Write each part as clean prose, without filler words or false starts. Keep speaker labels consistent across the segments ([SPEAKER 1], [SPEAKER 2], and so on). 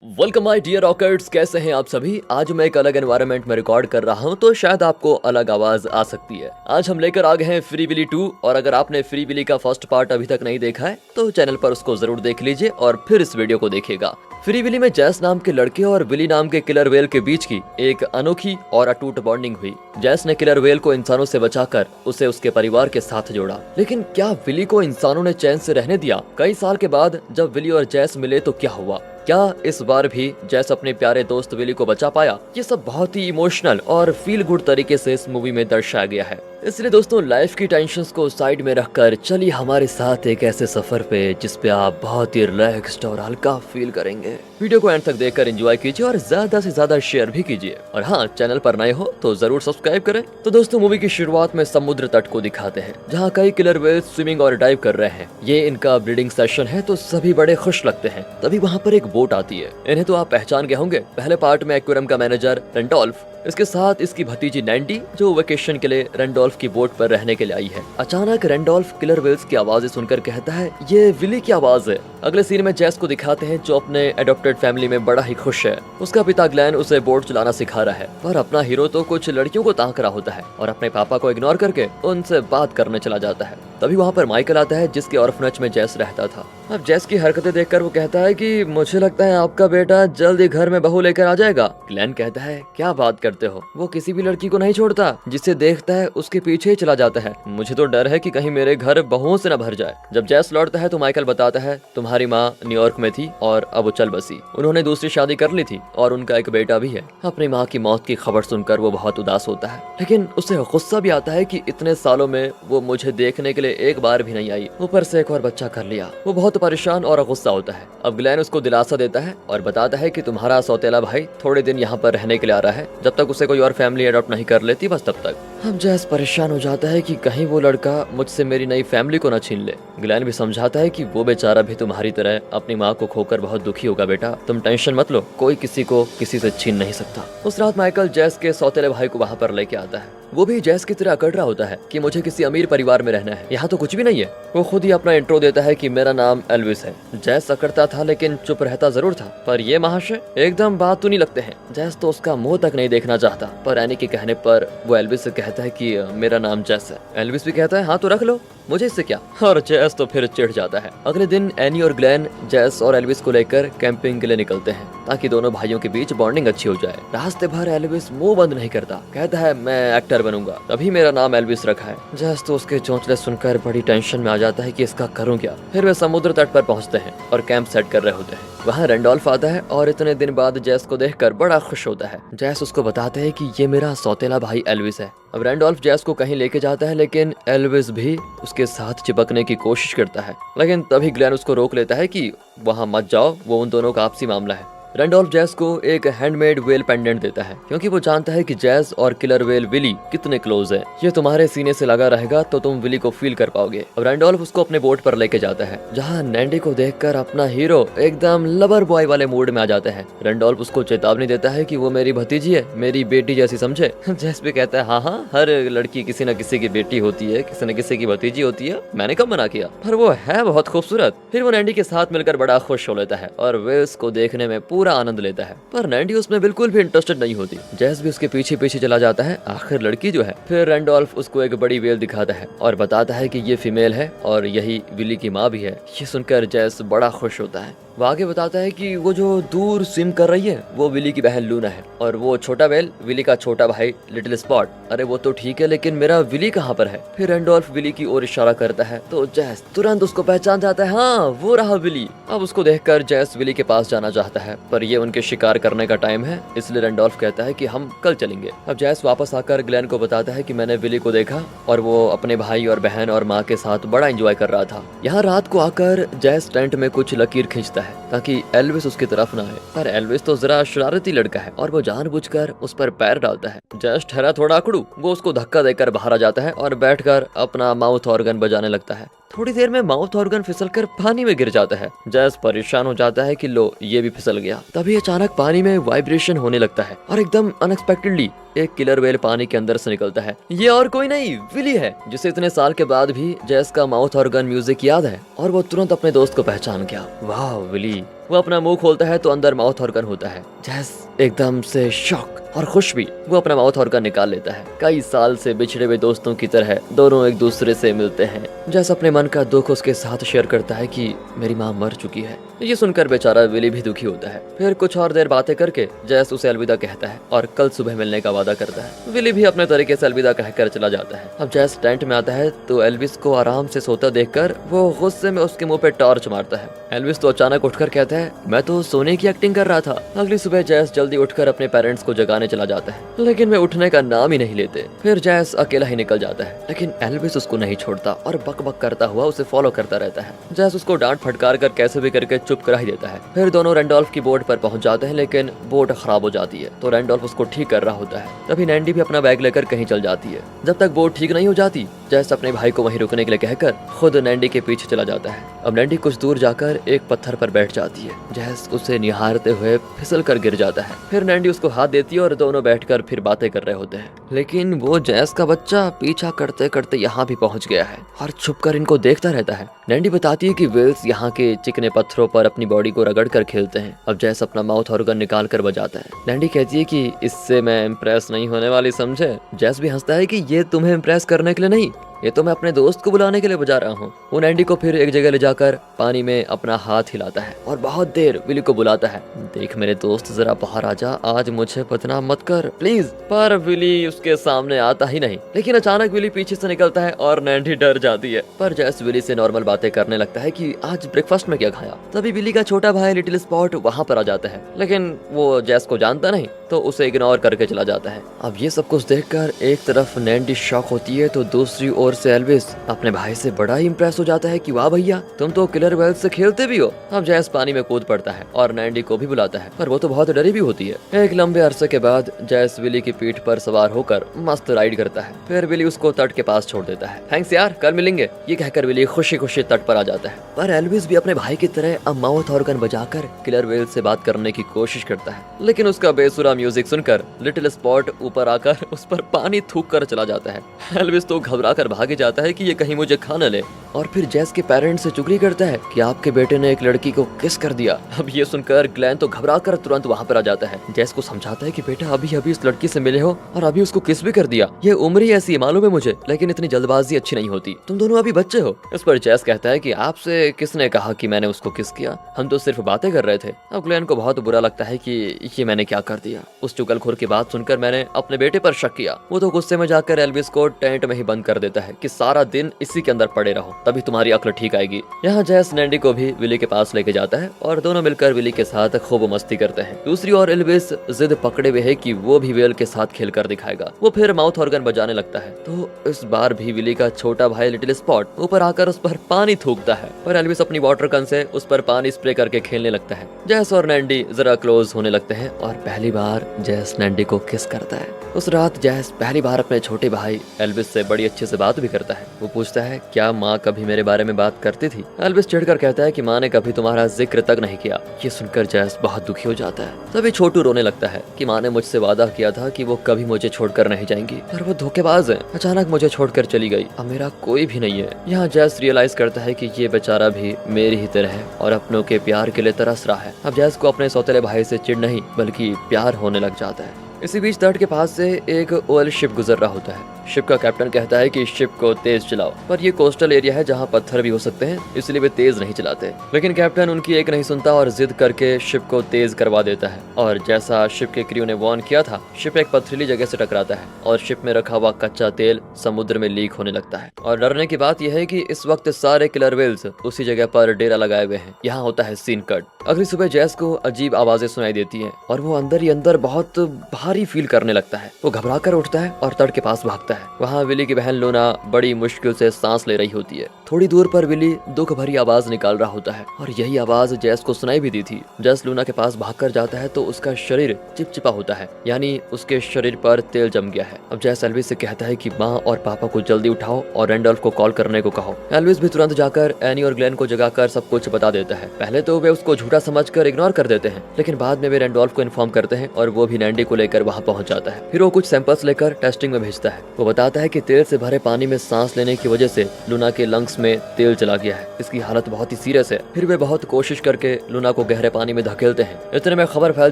[SPEAKER 1] Welcome my dear rockers, कैसे हैं आप सभी। आज मैं एक अलग एनवायरनमेंट में रिकॉर्ड कर रहा हूं तो शायद आपको अलग आवाज आ सकती है। आज हम लेकर आ गए हैं फ्री विली 2 और अगर आपने फ्री विली का फर्स्ट पार्ट अभी तक नहीं देखा है तो चैनल पर उसको जरूर देख लीजिए और फिर इस वीडियो को देखिएगा। फ्री विली में जैस नाम के लड़के और विली नाम के किलर वेल के बीच की एक अनोखी और अटूट बॉन्डिंग हुई। जैस ने किलर वेल को इंसानों से बचाकर उसे उसके परिवार के साथ जोड़ा, लेकिन क्या विली को इंसानों ने चैन से रहने दिया? कई साल के बाद जब विली और जैस मिले तो क्या हुआ? क्या इस बार भी जैस अपने प्यारे दोस्त विली को बचा पाया? ये सब बहुत ही इमोशनल और फील गुड तरीके से इस मूवी में दर्शाया गया है। इसलिए दोस्तों, लाइफ की टेंशन्स को साइड में रखकर चलिए हमारे साथ एक ऐसे सफर पे जिसपे आप बहुत ही रिलैक्स्ड और हल्का फील करेंगे। वीडियो को एंड तक देखकर एंजॉय कीजिए और ज्यादा से ज्यादा शेयर भी कीजिए। और हाँ, चैनल पर नए हो तो जरूर सब्सक्राइब करें। तो दोस्तों, मूवी की शुरुआत में समुद्र तट को दिखाते हैं जहाँ कई किलर वेल स्विमिंग और डाइव कर रहे हैं। ये इनका ब्रीडिंग सेशन है तो सभी बड़े खुश लगते हैं। तभी वहाँ पर एक बोट आती है। इन्हें तो आप पहचान गए होंगे, पहले पार्ट में एक्वेरियम का मैनेजर रेंडोल्फ, इसके साथ इसकी भतीजी नैंडी जो वेकेशन के लिए रेंडोल्फ की बोट पर रहने के लिए आई है। अचानक रेंडोल्फ किलर वेल्स की आवाजें सुनकर कहता है ये विली की आवाज है। अगले सीन में जैस को दिखाते हैं जो अपने एडॉप्टेड फैमिली में बड़ा ही खुश है। उसका पिता ग्लेन उसे बोट चलाना सिखा रहा है, पर अपना हीरो तो कुछ लड़कियों को ताक रहा होता है और अपने पापा को इग्नोर करके उनसे बात करने चला जाता है। तभी वहाँ पर माइकल आता है जिसके ऑर्फनेज में जैस रहता था। अब जैस की हरकतें देखकर वो कहता है कि मुझे लगता है आपका बेटा जल्द ही घर में बहू लेकर आ जाएगा। ग्लेन कहता है क्या बात करते हो, वो किसी भी लड़की को नहीं छोड़ता, जिसे देखता है उसके पीछे ही चला जाता है। मुझे तो डर है कि कहीं मेरे घर बहुओं से न भर जाए। जब जैस लौटता है तो माइकल बताता है तुम्हारी माँ न्यूयॉर्क में थी और अब वो चल बसी। उन्होंने दूसरी शादी कर ली थी और उनका एक बेटा भी है। अपनी माँ की मौत की खबर सुनकर वो बहुत उदास होता है, लेकिन उसे गुस्सा भी आता है कि इतने सालों में वो मुझे देखने के लिए एक बार भी नहीं आई, ऊपर से एक और बच्चा कर लिया। वो बहुत परेशान और गुस्सा होता है। अब ग्लेन उसको दिलासा देता है और बताता है कि तुम्हारा सौतेला भाई थोड़े दिन यहाँ पर रहने के लिए आ रहा है, जब तक उसे कोई और फैमिली अडॉप्ट नहीं कर लेती बस तब तक। अब जैस परेशान हो जाता है कि कहीं वो लड़का मुझसे मेरी नई फैमिली को न छीन ले। ग्लेन भी समझाता है कि वो बेचारा भी तुम्हारी तरह अपनी माँ को खोकर बहुत दुखी होगा। बेटा तुम टेंशन मत लो, कोई किसी को किसी से छीन नहीं सकता। उस रात माइकल जैस के सौतेले भाई को वहाँ पर लेके आता है। वो भी जैस की तरह अकड़ रहा होता है कि मुझे किसी अमीर परिवार में रहना है, यहाँ तो कुछ भी नहीं है। वो खुद ही अपना इंट्रो देता है कि मेरा नाम एल्विस है। जैस अकड़ता था लेकिन चुप रहता जरूर था, पर ये महाशय एकदम बात तो नहीं लगते हैं। जैस तो उसका मुंह तक नहीं देखना चाहता, पर एनी के कहने पर वो एल्विस से कहता है कि मेरा नाम जैस है। एल्विस भी कहता है हाँ तो रख लो, मुझे इससे क्या। और जैस तो फिर चिढ़ जाता है। अगले दिन एनी और ग्लेन जैस और एल्विस को लेकर कैंपिंग के लिए निकलते हैं ताकि दोनों भाइयों के बीच बॉन्डिंग अच्छी हो जाए। रास्ते भर एल्विस मुंह बंद नहीं करता, कहता है मैं एक्टर बनूंगा, तभी मेरा नाम एल्विस रखा है। जैस तो उसके चौंचले सुनकर बड़ी टेंशन में आ जाता है कि इसका करूं क्या। फिर वे समुद्र तट पर पहुंचते हैं और कैंप सेट कर रहे होते हैं। वहाँ रेंडोल्फ आता है और इतने दिन बाद जैस को देखकर बड़ा खुश होता है। जैस उसको बताते हैं कि ये मेरा सौतेला भाई एल्विस है। अब रेंडोल्फ जैस को कहीं लेके जाता है लेकिन एल्विस भी उसके साथ चिपकने की कोशिश करता है, लेकिन तभी ग्लेन उसको रोक लेता है कि वहाँ मत जाओ, वो उन दोनों का आपसी मामला है। रेंडोल्फ जैस को एक हैंडमेड वेल पेंडेंट देता है क्योंकि वो जानता है कि जैस और किलर वेल विली कितने क्लोज है। ये तुम्हारे सीने से लगा रहेगा तो तुम विली को फील कर पाओगे। अब रेंडोल्फ उसको अपने बोट पर लेके जाता है जहाँ नैंडी को देखकर अपना हीरो एकदम लवर बॉय वाले मूड में आ जाता है। रेंडोल्फ उसको चेतावनी देता है कि वो मेरी भतीजी है, मेरी बेटी जैसी समझे। जैस भी कहता है हाँ, हर लड़की किसी न किसी की बेटी होती है, किसी न किसी की भतीजी होती है, मैंने कब मना किया, पर वो है बहुत खूबसूरत। फिर वो नैंडी के साथ मिलकर बड़ा खुश हो लेता है और वे उसको देखने में पूरा आनंद लेता है, पर नैंडी उसमें बिल्कुल भी इंटरेस्टेड नहीं होती। जैस भी उसके पीछे पीछे चला जाता है, आखिर लड़की जो है। फिर रेंडोल्फ उसको एक बड़ी वेल दिखाता है और बताता है कि ये फीमेल है और यही विली की माँ भी है। ये सुनकर जैस बड़ा खुश होता है। वो आगे बताता है कि वो जो दूर स्विम कर रही है वो विली की बहन लूना है और वो छोटा वेल विली का छोटा भाई लिटिल स्पॉट। अरे वो तो ठीक है, लेकिन मेरा विली कहाँ पर है। फिर रेंडोल्फ विली की ओर इशारा करता है तो जैस तुरंत उसको पहचान जाता है, हाँ वो रहा विली। अब उसको देखकर जैस विली के पास जाना चाहता है, पर ये उनके शिकार करने का टाइम है, इसलिए रेंडोल्फ कहता है कि हम कल चलेंगे। अब जैस वापस आकर ग्लेन को बताता है कि मैंने विली को देखा और वो अपने भाई और बहन और माँ के साथ बड़ा एंजॉय कर रहा था। यहाँ रात को आकर जैस टेंट में कुछ लकीर खींचता है ताकि एल्विस उसकी तरफ ना आए, पर एल्विस तो जरा शरारती लड़का है और वो जानबूझकर उस पर पैर डालता है। जैस ठहरा थोड़ा अकड़ू, वो उसको धक्का देकर बाहर आ जाता है और बैठकर अपना माउथ ऑर्गन बजाने लगता है। थोड़ी देर में माउथ ऑर्गन फिसलकर पानी में गिर जाता है। जैस परेशान हो जाता है कि लो ये भी फिसल गया। तभी अचानक पानी में वाइब्रेशन होने लगता है और एकदम अनएक्सपेक्टेडली एक किलर वेल पानी के अंदर से निकलता है। ये और कोई नहीं विली है, जिसे इतने साल के बाद भी जैस का माउथ ऑर्गन म्यूजिक याद है और वो तुरंत अपने दोस्त को पहचान गया। वाह विली, वो अपना मुंह खोलता है तो अंदर माउथ ऑर्गन होता है। जैस एकदम से शॉक और खुश भी, वो अपना माउथ ऑर्गन निकाल लेता है। कई साल से बिछड़े हुए दोस्तों की तरह दोनों एक दूसरे से मिलते हैं। जैस अपने मन का दुख उसके साथ शेयर करता है कि मेरी माँ मर चुकी है। ये सुनकर बेचारा विली भी दुखी होता है। फिर कुछ और देर बातें करके जैस उसे अलविदा कहता है और कल सुबह मिलने का वादा करता है। विली भी अपने तरीके से अलविदा कहकर चला जाता है। अब जैस टेंट में आता है तो एल्विस को आराम से सोता देखकर वो गुस्से में उसके मुंह पे टॉर्च मारता है। एल्विस तो अचानक उठकर कहता है, मैं तो सोने की एक्टिंग कर रहा था। अगली सुबह जैस जल्दी उठकर अपने पेरेंट्स को जगाने चला जाता है, लेकिन वे उठने का नाम ही नहीं लेते। फिर जैस अकेला ही निकल जाता है, लेकिन एल्विस उसको नहीं छोड़ता और बक बक करता हुआ उसे फॉलो करता रहता है। जैस उसको डांट फटकार कर कैसे भी करके चुप करा ही देता है। फिर दोनों रैंडोल्फ की बोट पर पहुंच जाते हैं, लेकिन बोट खराब हो जाती है तो रैंडोल्फ उसको ठीक कर रहा होता है। तभी नैंडी भी अपना बैग लेकर कहीं चल जाती है। जब तक बोट ठीक नहीं हो जाती, जैस अपने भाई को वहीं रुकने के लिए कहकर खुद नैंडी के पीछे चला जाता है। अब नैंडी कुछ दूर जाकर एक पत्थर पर बैठ जाती है। जैस उसे निहारते हुए फिसल कर गिर जाता है। फिर नैंडी उसको हाथ देती है और दोनों बैठकर फिर बातें कर रहे होते हैं। लेकिन वो जैस का बच्चा पीछा करते करते यहाँ भी पहुँच गया है और छुपकर इनको देखता रहता है। नैंडी बताती है कि वेल्स यहाँ के चिकने पत्थरों पर अपनी बॉडी को रगड़ कर खेलते हैं। अब जैस अपना माउथ ऑर्गन निकाल कर बजाता है। नैंडी कहती है कि इससे मैं इम्प्रेस नहीं होने वाली, समझे। जैस भी हंसता है कि ये तुम्हें इम्प्रेस करने के लिए नहीं, ये तो मैं अपने दोस्त को बुलाने के लिए बजा रहा हूँ। वो नैंडी को फिर एक जगह ले जाकर पानी में अपना हाथ हिलाता है और बहुत देर विली को बुलाता है। देख मेरे दोस्त, जरा बाहर आ जा, आज मुझे बदनाम मत कर प्लीज। पर विली उसके सामने आता ही नहीं। लेकिन अचानक विली पीछे से निकलता है और नैंडी डर जाती है। पर जैस विली से नॉर्मल बातें करने लगता है कि आज ब्रेकफास्ट में क्या खाया। तभी विली का छोटा भाई लिटिल स्पॉट वहाँ पर आ जाता है, लेकिन वो जैस को जानता नहीं तो उसे इग्नोर करके चला जाता है। अब ये सब कुछ देखकर एक तरफ नैंडी शॉक होती है तो दूसरी ओर से एल्विस अपने भाई से बड़ा ही इम्प्रेस हो जाता है कि वाह भैया, तुम तो किलर वेल्स से खेलते भी हो। अब जैस पानी में कूद पड़ता है और नैंडी को भी बुलाता है, पर वो तो बहुत डरी भी होती है। एक लंबे अरसे के बाद जैस विली की पीठ पर सवार होकर मस्त राइड करता है। फिर विली उसको तट के पास छोड़ देता है। थैंक्स यार, कल मिलेंगे, ये कहकर विली खुशी खुशी तट पर आ जाता है। पर एल्विस भी अपने भाई की तरह अब माउथ ऑर्गन बजाकर किलर वेल्स से बात करने की कोशिश करता है, लेकिन उसका बेसुरा म्यूजिक सुनकर लिटिल स्पॉट ऊपर आकर उस पर पानी थूक कर चला जाता है। एल्विस तो घबरा कर भागे जाता है कि ये कहीं मुझे खा न ले, और फिर जैस के पेरेंट्स से चुगली करता है कि आपके बेटे ने एक लड़की को किस कर दिया। अब ये सुनकर ग्लेन तो घबरा कर तुरंत वहाँ पर आ जाता है। जैस को समझाता है कि बेटा अभी अभी इस लड़की से मिले हो और अभी उसको किस भी कर दिया। ये उम्र ही ऐसी है, मालूम है मुझे, लेकिन इतनी जल्दबाजी अच्छी नहीं होती। तुम दोनों अभी बच्चे हो। इस पर जैस कहता है कि आपसे किसने कहा कि मैंने उसको किस किया, हम तो सिर्फ बातें कर रहे थे। अब ग्लेन को बहुत बुरा लगता है कि ये मैंने क्या कर दिया। उस चुगलखोर की बात सुनकर मैंने अपने बेटे पर शक किया। वो तो गुस्से में जाकर एल्विस को टेंट में ही बंद कर देता है कि सारा दिन इसी के अंदर पड़े रहो, तभी तुम्हारी अक्ल ठीक आएगी। यहाँ जैस नैंडी को भी विली के पास लेके जाता है और दोनों मिलकर विली के साथ खूब मस्ती करते हैं। दूसरी ओर एल्विस जिद पकड़े हुए है कि वो भी वेल के साथ खेलकर दिखाएगा। वो फिर माउथ ऑर्गन बजाने लगता है तो इस बार भी विली का छोटा भाई लिटिल स्पॉट ऊपर आकर उस पर पानी थूकता है और एल्विस अपनी वाटर गन से उस पर पानी स्प्रे करके खेलने लगता है। जैस और नैंडी जरा क्लोज होने लगते हैं और पहली बार जैस नैंडी को किस करता है। उस रात जैस पहली बार अपने छोटे भाई एल्विस से बड़ी अच्छे से बात भी करता है। वो पूछता है, क्या माँ कभी मेरे बारे में बात करती थी। एल्विस चिढ़कर कहता है कि माँ ने कभी तुम्हारा जिक्र तक नहीं किया। ये सुनकर जैस बहुत दुखी हो जाता है। तभी छोटू रोने लगता है कि माँ ने मुझसे वादा किया था कि वो कभी मुझे छोड़कर नहीं जाएंगी, पर वो धोखेबाज है, अचानक मुझे छोड़कर चली गई। अब मेरा कोई भी नहीं है। यहाँ जैस रियलाइज करता है कि ये बेचारा भी मेरी ही तरह है और अपनों के प्यार के लिए तरस रहा है। अब जैस को अपने सौतेले भाई से चिढ़ नहीं बल्कि प्यार होने लग जाता है। इसी बीच तट के पास से एक ऑयल शिप गुजर रहा होता है। शिप का कैप्टन कहता है कि शिप को तेज चलाओ, पर ये कोस्टल एरिया है जहाँ पत्थर भी हो सकते हैं, इसलिए वे तेज नहीं चलाते। लेकिन कैप्टन उनकी एक नहीं सुनता और जिद करके शिप को तेज करवा देता है। और जैसा शिप के क्रू ने वार्न किया था, शिप एक पथरीली जगह से टकराता है और शिप में रखा हुआ कच्चा तेल समुद्र में लीक होने लगता है। और डरने की बात यह है कि इस वक्त सारे किलर वेल्स उसी जगह पर डेरा लगाए हुए हैं। यहाँ होता है सीन कट। अगली सुबह जैस को अजीब आवाजें सुनाई देती हैं और वो अंदर ही अंदर बहुत भारी फील करने लगता है। वो घबरा कर उठता है और तट के पास भागता है। वहाँ विली की बहन लूना बड़ी मुश्किल से सांस ले रही होती है। थोड़ी दूर पर विली दुख भरी आवाज निकाल रहा होता है और यही आवाज जैस को सुनाई भी दी थी। जैस लूना के पास भागकर जाता है तो उसका शरीर चिपचिपा होता है, यानी उसके शरीर पर तेल जम गया है। अब जैस एल्विस से कहता है कि माँ और पापा को जल्दी उठाओ और रैंडोल्फ को कॉल करने को कहो। एल्विस भी तुरंत जाकर एनी और ग्लेन को जगाकर सब कुछ बता देता है। पहले तो वे उसको झूठा का समझकर इग्नोर कर देते हैं, लेकिन बाद में वे रैंडोल्फ को इन्फॉर्म करते हैं और वो भी नैंडी को लेकर वहाँ पहुँच जाता है। फिर वो कुछ सैंपल्स लेकर टेस्टिंग में भेजता है। वो बताता है कि तेल से भरे पानी में सांस लेने की वजह से लूना के लंग्स में तेल चला गया है, इसकी हालत बहुत ही सीरियस है। फिर वे बहुत कोशिश करके लूना को गहरे पानी में धकेलते हैं। इतने में खबर फैल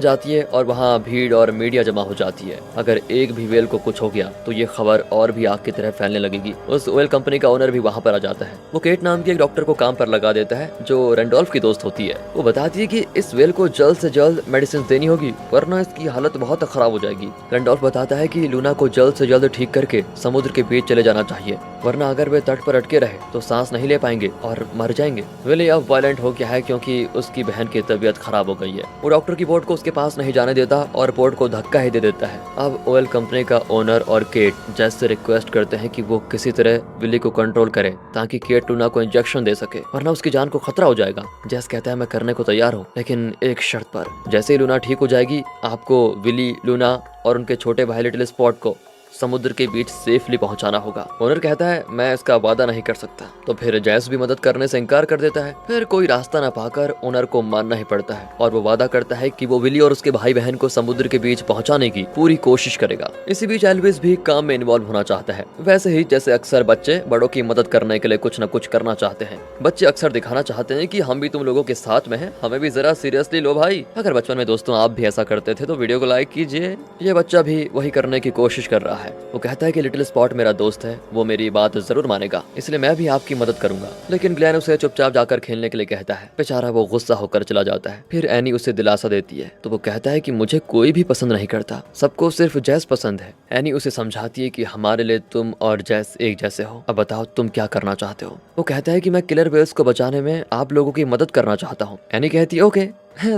[SPEAKER 1] जाती है और वहाँ भीड़ और मीडिया जमा हो जाती है। अगर एक भी व्हेल को कुछ हो गया तो ये खबर और भी आग की तरह फैलने लगेगी। उस ऑयल कंपनी का ओनर भी वहाँ पर आ जाता है। वो केट नाम की एक डॉक्टर को काम पर लगा देता है जो रैंडोल्फ की दोस्त होती है। वो बताती है कि इस व्हेल को जल्द से जल्द मेडिसिन देनी होगी वरना इसकी हालत बहुत खराब हो जाएगी। रैंडोल्फ बताता है कि लूना को जल्द से जल्द ठीक करके समुद्र के बीच चले जाना चाहिए, वरना अगर वे तट पर अटके रहे तो सांस नहीं ले पाएंगे और मर जाएंगे। विली अब वायलेंट हो गया है क्योंकि उसकी बहन की तबीयत खराब हो गई है। वो डॉक्टर की बोट को उसके पास नहीं जाने देता और बोट को धक्का ही दे देता है। अब ऑयल कंपनी का ओनर और केट जेस से रिक्वेस्ट करते हैं कि वो किसी तरह विली को कंट्रोल करे ताकि केट लूना को इंजेक्शन दे सके, वरना उसकी जान को खतरा हो जाएगा। जेस कहता है मैं करने को तैयार हूँ, लेकिन एक शर्त पर। जैसे ही लूना ठीक हो जाएगी आपको विली, लूना और उनके छोटे भाई लिटिल स्पॉट को समुद्र के बीच सेफली पहुंचाना होगा। ओनर कहता है मैं इसका वादा नहीं कर सकता, तो फिर जैस भी मदद करने से इनकार कर देता है। फिर कोई रास्ता न पाकर ओनर को मानना ही पड़ता है और वो वादा करता है कि वो विली और उसके भाई बहन को समुद्र के बीच पहुंचाने की पूरी कोशिश करेगा। इसी बीच एल्विस भी काम में इन्वॉल्व होना चाहता है। वैसे ही जैसे अक्सर बच्चे बड़ों की मदद करने के लिए कुछ न कुछ करना चाहते हैं। बच्चे अक्सर दिखाना चाहते हैं कि हम भी तुम लोगों के साथ में हैं, हमें भी जरा सीरियसली लो भाई। अगर बचपन में दोस्तों आप भी ऐसा करते थे तो वीडियो को लाइक कीजिए। ये बच्चा भी वही करने की कोशिश कर रहा है। वो कहता है कि लिटिल स्पॉट मेरा दोस्त है, वो मेरी बात जरूर मानेगा, इसलिए मैं भी आपकी मदद करूंगा। लेकिन ग्लेन उसे चुपचाप जाकर खेलने के लिए कहता है। बेचारा वो गुस्सा होकर चला जाता है। फिर एनी उसे दिलासा देती है तो वो कहता है कि मुझे कोई भी पसंद नहीं करता, सबको सिर्फ जैस पसंद है। एनी उसे समझाती है कि हमारे लिए तुम और जैस एक जैसे हो, अब बताओ तुम क्या करना चाहते हो। वो कहता है कि मैं किलर व्हेल्स को बचाने में आप लोगों की मदद करना चाहता हूँ। एनी कहती है ओके।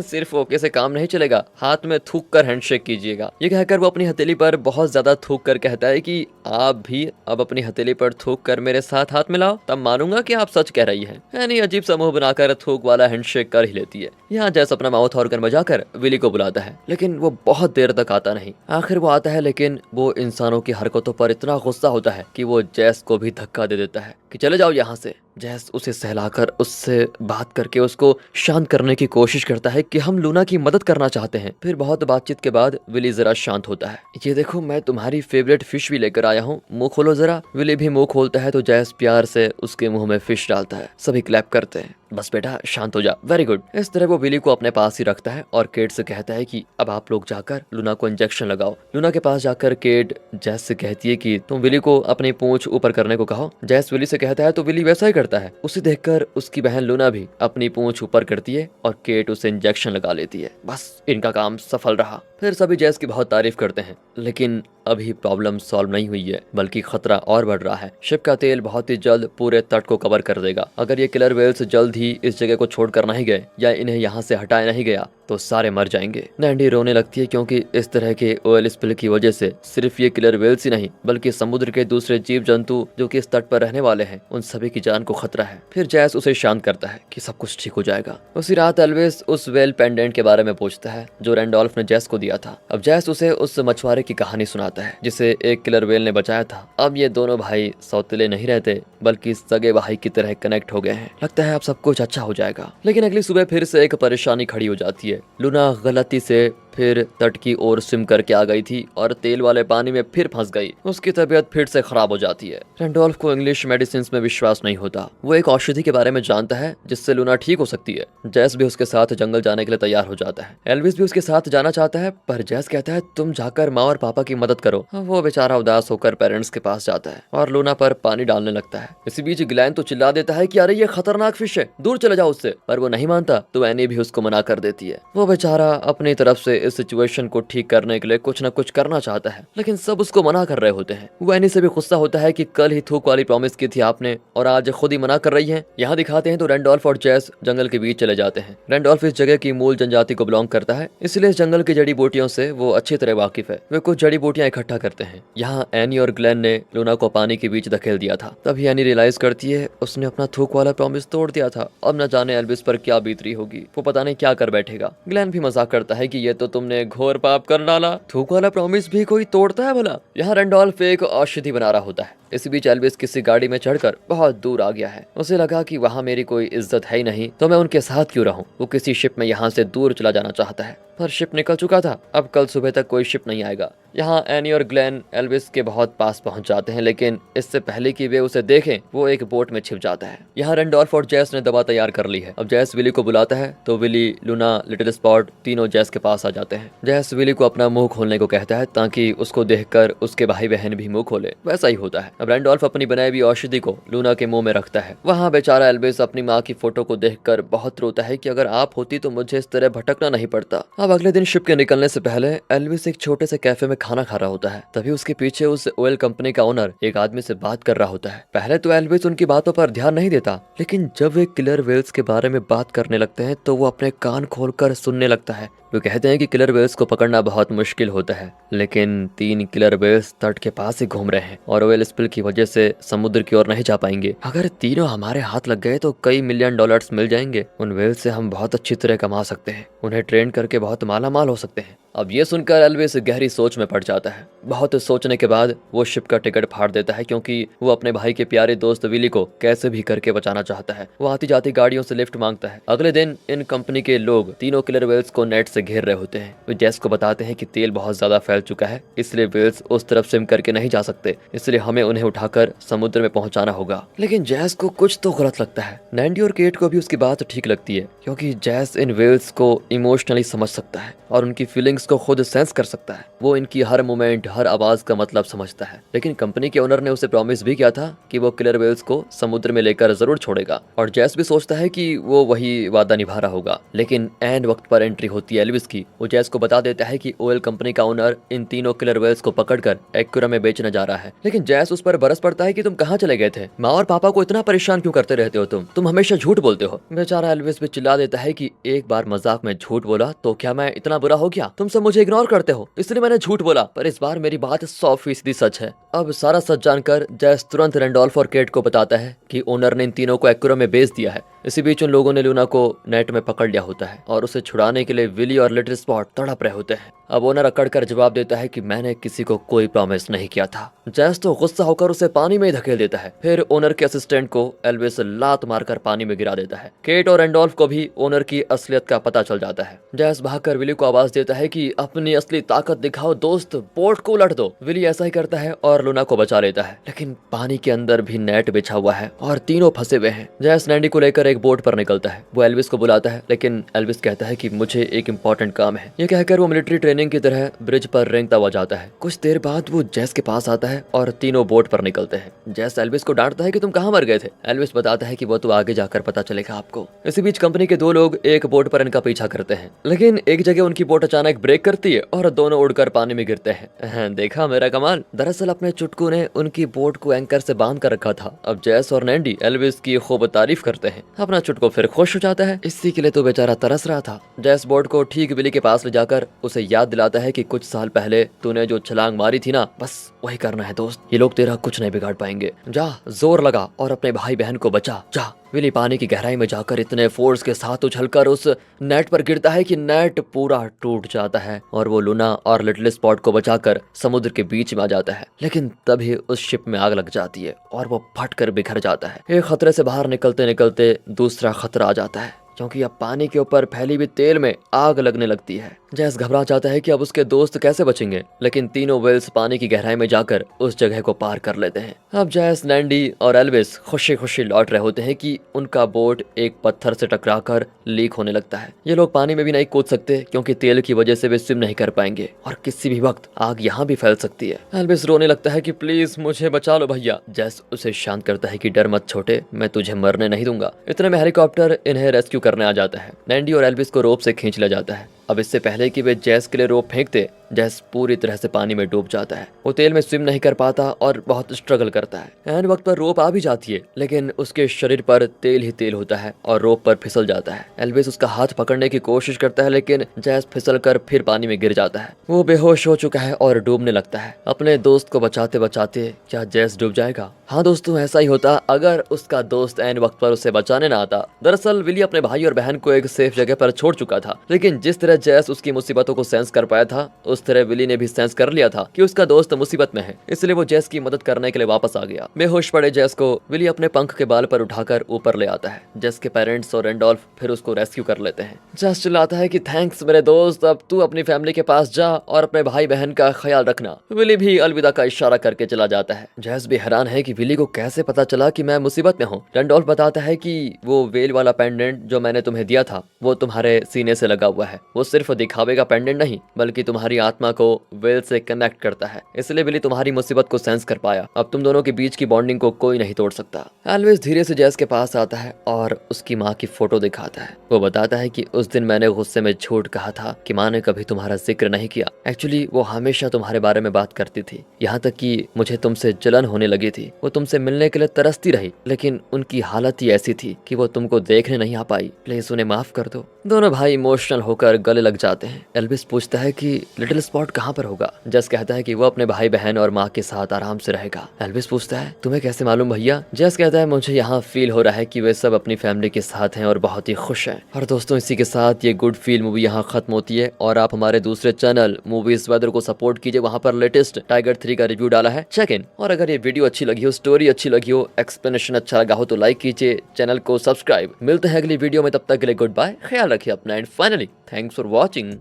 [SPEAKER 1] सिर्फ ओके से काम नहीं चलेगा, हाथ में थूक कर हैंडशेक कीजिएगा। ये कहकर वो अपनी हथेली पर बहुत ज्यादा थूक कर कहता है कि आप भी अब अपनी हथेली पर थूक कर मेरे साथ हाथ मिलाओ, तब मानूंगा कि आप सच कह रही हैं। यानी अजीब सा मुंह बनाकर थूक वाला हैंडशेक कर ही लेती है। यहाँ जैस अपना माउथ ऑर्गन बजाकर विली को बुलाता है, लेकिन वो बहुत देर तक आता नहीं। आखिर वो आता है, लेकिन वो इंसानों की हरकतों पर इतना गुस्सा होता है कि वो जैस को भी धक्का दे देता है कि चले जाओ यहाँ से। जैस उसे सहलाकर उससे बात करके उसको शांत करने की कोशिश करता है कि हम लूना की मदद करना चाहते हैं। फिर बहुत बातचीत के बाद विली जरा शांत होता है। ये देखो मैं तुम्हारी फेवरेट फिश भी लेकर आया हूँ, मुंह खोलो जरा। विली भी मुंह खोलता है तो जैस प्यार से उसके मुंह में फिश डालता है। सभी क्लैप करते हैं। बस बेटा शांत हो जा, वेरी गुड। इस तरह वो विली को अपने पास ही रखता है और केट से कहता है कि अब आप लोग जाकर लूना को इंजेक्शन लगाओ। लूना के पास जाकर केट जैस से कहती है कि तुम विली को अपनी पूंछ ऊपर करने को कहो। जैस विली से कहता है तो विली वैसा ही करता है। उसे देखकर उसकी बहन लूना भी अपनी पूंछ ऊपर करती है और केट उसे इंजेक्शन लगा लेती है। बस इनका काम सफल रहा। फिर सभी जैस की बहुत तारीफ करते हैं, लेकिन अभी प्रॉब्लम सॉल्व नहीं हुई है, बल्कि खतरा और बढ़ रहा है। शिप का तेल बहुत ही जल्द पूरे तट को कवर कर देगा। अगर ये किलर व्हेल्स जल्द ही इस जगह को छोड़कर नहीं गए या इन्हें यहाँ से हटाया नहीं गया तो सारे मर जाएंगे। नैंडी रोने लगती है क्योंकि इस तरह के ऑयल स्पिल की वजह से सिर्फ ये किलर व्हेल्स ही नहीं बल्कि समुद्र के दूसरे जीव जंतु जो कि इस तट पर रहने वाले हैं उन सभी की जान को खतरा है। फिर जैस उसे शांत करता है कि सब कुछ ठीक हो जाएगा। उसी रात एल्विस उस व्हेल पेंडेंट के बारे में पूछता है जो रैंडोल्फ ने जैस को दिया था। अब जैस उसे उस मछुआरे की कहानी सुनाता है जिसे एक किलर व्हेल ने बचाया था। अब ये दोनों भाई सौतेले नहीं रहते बल्कि सगे भाई की तरह कनेक्ट हो गए हैं। लगता है अब सब कुछ अच्छा हो जाएगा। लेकिन अगली सुबह फिर से एक परेशानी खड़ी हो जाती है। लूना गलती से फिर तट की ओर स्विम करके आ गई थी और तेल वाले पानी में फिर फंस गई। उसकी तबीयत फिर से खराब हो जाती है। रैंडोल्फ को इंग्लिश मेडिसिन में विश्वास नहीं होता। वो एक औषधि के बारे में जानता है जिससे लूना ठीक हो सकती है। जैस भी उसके साथ जंगल जाने के लिए तैयार हो जाता है। एल्विस भी उसके साथ जाना चाहता है पर जैस कहता है तुम जाकर माँ और पापा की मदद करो। वो बेचारा उदास होकर पेरेंट्स के पास जाता है और लूना पर पानी डालने लगता है। इसी बीच ग्लैन तो चिल्ला देता है कि अरे ये खतरनाक फिश है, दूर चले जाओ उससे, पर वो नहीं मानता तो एनी भी उसको मना कर देती है। वो बेचारा अपनी तरफ से इस सिचुएशन को ठीक करने के लिए कुछ न कुछ करना चाहता है, लेकिन सब उसको मना कर रहे होते हैं। वो एनी से भी गुस्सा होता है कि कल ही थूक वाली प्रॉमिस की थी आपने और आज खुद ही मना कर रही है। यहाँ दिखाते हैं तो रैंडोल्फ और जैस जंगल के बीच चले जाते हैं। रैंडोल्फ इस जगह की मूल जनजाति को बिलोंग करता है, इसलिए इस जंगल की जड़ी बूटियों से वो अच्छी तरह वाकिफ है। वे कुछ जड़ी बूटियां इकट्ठा करते हैं। यहाँ एनी और ग्लेन ने लूना को पानी के बीच धकेल दिया था। तभी एनी रियलाइज करती है उसने अपना थूक वाला प्रॉमिस तोड़ दिया था। अब न जाने एल्विस पर क्या बीत रही होगी, वो पता नहीं क्या कर बैठेगा। ग्लेन भी मजाक करता है कि ये तो तुमने घोर पाप कर डाला, थूक वाला प्रॉमिस भी कोई तोड़ता है भला। यहाँ रैंडोल्फ एक औषधि बना रहा होता है इसी बीच एल्विस किसी गाड़ी में चढ़कर बहुत दूर आ गया है। उसे लगा कि वहाँ मेरी कोई इज्जत है ही नहीं, तो मैं उनके साथ क्यों रहूं। वो किसी शिप में यहाँ से दूर चला जाना चाहता है, पर शिप निकल चुका था। अब कल सुबह तक कोई शिप नहीं आएगा। यहाँ एनी और ग्लेन एल्विस के बहुत पास पहुंच जाते हैं, लेकिन इससे पहले कि वे उसे देखें वो एक बोट में छिप जाता है। यहाँ रेंडोल्फ और जैस ने दवा तैयार कर ली है। अब जैस विली को बुलाता है तो विली, लूना, लिटिल स्पॉट तीनों जैस के पास आ जाते हैं। जैस विली को अपना मुंह खोलने को कहता है ताकि उसको देखकर उसके भाई बहन भी मुंह खोले। वैसा ही होता है। अब रेंडोल्फ अपनी बनाई हुई औषधि को लूना के मुंह में रखता है। वहाँ बेचारा एल्विस अपनी माँ की फोटो को देखकर बहुत रोता है कि अगर आप होती तो मुझे इस तरह भटकना नहीं पड़ता। अब अगले दिन शिप के निकलने से पहले एल्विस एक छोटे से कैफे में खाना खा रहा होता है। तभी उसके पीछे उस ऑयल कंपनी का ओनर एक आदमी से बात कर रहा होता है। पहले तो एल्विस उनकी बातों पर ध्यान नहीं देता, लेकिन जब वे किलर व्हेल्स के बारे में बात करने लगते हैं तो वो अपने कान खोलकर सुनने लगता है। वो कहते हैं कि किलर व्हेल्स को पकड़ना बहुत मुश्किल होता है, लेकिन 3 किलर व्हेल्स तट के पास ही घूम रहे हैं और ऑयल स्पिल की वजह से समुद्र की ओर नहीं जा पाएंगे। अगर तीनों हमारे हाथ लग गए तो कई मिलियन डॉलर्स मिल जाएंगे। उन व्हेल्स से हम बहुत अच्छी तरह कमा सकते हैं, उन्हें ट्रेन करके बहुत माला माल हो सकते हैं। अब ये सुनकर एल्विस गहरी सोच में पड़ जाता है। बहुत सोचने के बाद वो शिप का टिकट फाड़ देता है, क्योंकि वो अपने भाई के प्यारे दोस्त विली को कैसे भी करके बचाना चाहता है। वो आती जाती गाड़ियों से लिफ्ट मांगता है। अगले दिन इन कंपनी के लोग तीनों किलर व्हेल्स को नेट से घेर रहे होते हैं। वे जैस को बताते हैं कि तेल बहुत ज्यादा फैल चुका है, इसलिए व्हेल्स उस तरफ स्विम करके नहीं जा सकते, इसलिए हमें उन्हें उठाकर समुद्र में पहुंचाना होगा। लेकिन जैस को कुछ तो गलत लगता है। नैंडी और केट को भी उसकी बात ठीक लगती है, क्योंकि जैस इन व्हेल्स को इमोशनली समझ सकता है और उनकी फीलिंग्स को खुद सेंस कर सकता है। वो इनकी हर मोमेंट, हर आवाज का मतलब समझता है। लेकिन कंपनी के ओनर ने उसे प्रॉमिस भी किया था कि वो किलर व्हेल्स को समुद्र में लेकर जरूर छोड़ेगा, और जैस भी सोचता है कि वो वही वादा निभा रहा होगा। लेकिन एंड वक्त पर एंट्री होती है एल्विस की। वो जैस को बता देता है कि ऑयल कंपनी का ओनर इन तीनों किलर व्हेल्स को पकड़कर एक्वेरियम में बेचने जा रहा है। लेकिन जैस उस पर बरस पड़ता है कि तुम कहाँ चले गए थे? माँ और पापा को इतना परेशान क्यों करते रहते हो? तुम हमेशा झूठ बोलते हो। बेचारा एल्विस भी चिल्ला देता है कि एक बार मजाक में झूठ बोला तो क्या मैं इतना बुरा हो गया? तुम सब मुझे इग्नोर करते हो, इसलिए मैंने झूठ बोला, पर इस बार मेरी बात 100% सच है। अब सारा सच जानकर जैस तुरंत रेंडोल्फ और केट को बताता है कि ओनर ने इन तीनों को एक्वेरियम में बेच दिया है। इसी बीच उन लोगों ने लूना को नेट में पकड़ लिया होता है और उसे छुड़ाने के लिए विली और लिटिल स्पॉट तड़प रहे होते हैं। अब ओनर अकड़ कर जवाब देता है कि मैंने किसी को कोई प्रॉमिस नहीं किया था। जैस तो गुस्सा होकर उसे पानी में ही धकेल देता है। फिर ओनर के असिस्टेंट को एल्विस लात मारकर पानी में गिरा देता है। केट और रेंडोल्फ को भी ओनर की असलियत का पता चल जाता है। जैस भागकर विली को आवाज देता है कि अपनी असली ताकत दिखाओ दोस्त, बोट को उलट दो। विली ऐसा ही करता है और लूना को बचा लेता है, लेकिन पानी के अंदर भी नेट बिछा हुआ है और तीनों फंसे हुए हैं। जैस नैंडी को लेकर एक बोट पर निकलता है। वो एल्विस को बुलाता है, लेकिन एल्विस कहता है कि मुझे एक इम्पोर्टेंट काम है। ये कहकर वो मिलिट्री ट्रेनिंग की तरह ब्रिज पर रेंगता हुआ जाता है। कुछ देर बाद वो जैस के पास आता है और तीनों बोट पर निकलते हैं। जैस एल्विस को डांटता है कि तुम कहाँ मर गए थे? एल्विस बताता है कि वो तो आगे जाकर पता चलेगा आपको। इसी बीच कंपनी के 2 लोग एक बोट पर इनका पीछा करते हैं, लेकिन एक जगह उनकी बोट अचानक ब्रेक करती है और दोनों उड़कर पानी में गिरते हैं। देखा मेरा कमाल? दरअसल अपने चुटकू ने उनकी बोट को एंकर से बांध कर रखा था। अब जैस और नैंडी एल्विस की खूब तारीफ करते हैं। अपना चुटकू फिर खुश हो जाता है। इसी के लिए तो बेचारा तरस रहा था। जैस बोट को ठीक विली के पास ले जाकर उसे याद दिलाता है कि कुछ साल पहले तूने जो छलांग मारी थी ना, बस वही करना है दोस्त। ये लोग तेरा कुछ नहीं बिगाड़ पाएंगे। जा, जोर लगा और अपने भाई बहन को बचा। जा। विली पानी की गहराई में जाकर इतने फोर्स के साथ उछलकर उस नेट पर गिरता है कि नेट पूरा टूट जाता है और वो लूना और लिटिल स्पॉट को बचाकर समुद्र के बीच में आ जाता है। लेकिन तभी उस शिप में आग लग जाती है और वो फटकर बिखर जाता है। एक खतरे से बाहर निकलते निकलते दूसरा खतरा आ जाता है, क्योंकि अब पानी के ऊपर फैली हुई तेल में आग लगने लगती है। जैस घबरा जाता है कि अब उसके दोस्त कैसे बचेंगे, लेकिन तीनों व्हेल्स पानी की गहराई में जाकर उस जगह को पार कर लेते हैं। अब जैस, नैंडी और एल्विस खुशी खुशी लौट रहे होते हैं कि उनका बोट एक पत्थर से टकराकर लीक होने लगता है। ये लोग पानी में भी नहीं कूद सकते, क्योंकि तेल की वजह से वे स्विम नहीं कर पाएंगे और किसी भी वक्त आग यहाँ भी फैल सकती है। एल्विस रोने लगता है कि प्लीज मुझे बचा लो भैया। जैस उसे शांत करता है कि डर मत छोटे, मैं तुझे मरने नहीं दूंगा। इतने में हेलीकॉप्टर इन्हें रेस्क्यू करने आ जाता है। नैंडी और एल्विस को रोप से खींच लिया जाता है। अब इससे पहले कि वे जैस के लिए रोप फेंकते, जैस पूरी तरह से पानी में डूब जाता है। वो तेल में स्विम नहीं कर पाता और बहुत स्ट्रगल करता है। एन वक्त पर रोप आ भी जाती है, लेकिन उसके शरीर पर तेल ही तेल होता है और रोप पर फिसल जाता है। एल्विस उसका हाथ पकड़ने की कोशिश करता है, लेकिन जैस फिसल कर फिर पानी में गिर जाता है। वो बेहोश हो चुका है और डूबने लगता है। अपने दोस्त को बचाते बचाते क्या जैस डूब जाएगा? हाँ दोस्तों, ऐसा ही होता अगर उसका दोस्त एन वक्त पर उसे बचाने ना आता। दरअसल विली अपने भाई और बहन को एक सेफ जगह पर छोड़ चुका था, लेकिन जिस तरह जैस उसकी मुसीबतों को सेंस कर पाया था, उस तरह विली ने भी सेंस कर लिया था कि उसका दोस्त मुसीबत में है, इसलिए वो जेस की मदद करने के लिए वापस आ गया। बेहोश पड़े जेस को विली अपने पंख के बाल पर उठाकर ऊपर ले आता है। जेस के पेरेंट्स और रैंडोल्फ फिर उसको रेस्क्यू कर लेते हैं। जेस चिल्लाता है कि थैंक्स मेरे दोस्त, अब तू अपनी फैमिली के पास जा और अपने भाई बहन का ख्याल रखना। विली भी अलविदा का इशारा करके चला जाता है। जेस भी हैरान है कि विली को कैसे पता चला कि मैं मुसीबत में हूँ। रैंडोल्फ बताता है कि वो वेल वाला पेंडेंट जो मैंने तुम्हें दिया था वो तुम्हारे सीने से लगा हुआ है। वो सिर्फ दिखावे का पेंडेंट नहीं बल्कि तुम्हारी आत्मा को वेल से कनेक्ट करता है, इसलिए विली तुम्हारी मुसीबत को सेंस कर पाया। अब तुम दोनों के बीच की बॉन्डिंग को कोई नहीं तोड़ सकता। एल्विस धीरे से जेस के पास आता है और उसकी माँ की फोटो दिखाता है। वो बताता है कि उस दिन मैंने गुस्से में झूठ कहा था कि माँ ने कभी तुम्हारा जिक्र नहीं किया। एक्चुअली वो हमेशा तुम्हारे बारे में बात करती थी, यहाँ तक कि मुझे तुमसे जलन होने लगी थी। वो तुमसे मिलने के लिए तरसती रही, लेकिन उनकी हालत ही ऐसी थी कि वो तुमको देखने नहीं आ पाई। प्लीज उन्हें माफ कर दो। दोनों भाई इमोशनल होकर गले लग जाते हैं। एल्विस पूछता है कि लिटिल स्पॉट कहाँ पर होगा। जेस कहता है कि वो अपने भाई बहन और माँ के साथ आराम से रहेगा। एल्विस पूछता है तुम्हें कैसे मालूम भैया। जेस कहता है मुझे यहाँ फील हो रहा है कि वे सब अपनी फैमिली के साथ हैं और बहुत ही खुश हैं। और दोस्तों इसी के साथ ये गुड फील मूवी यहाँ खत्म होती है और आप हमारे दूसरे चैनल मूवीज वेदर को सपोर्ट कीजिए। वहाँ पर लेटेस्ट टाइगर 3 का रिव्यू डाला है, चेक इन। और अगर ये वीडियो अच्छी लगी हो, स्टोरी अच्छी लगी हो, एक्सप्लेनेशन अच्छा लगा हो तो लाइक कीजिए, चैनल को सब्सक्राइब। मिलते हैं अगली वीडियो में, तब तक के लिए गुड बाय, ख्याल रखिए अपना and finally thanks for watching.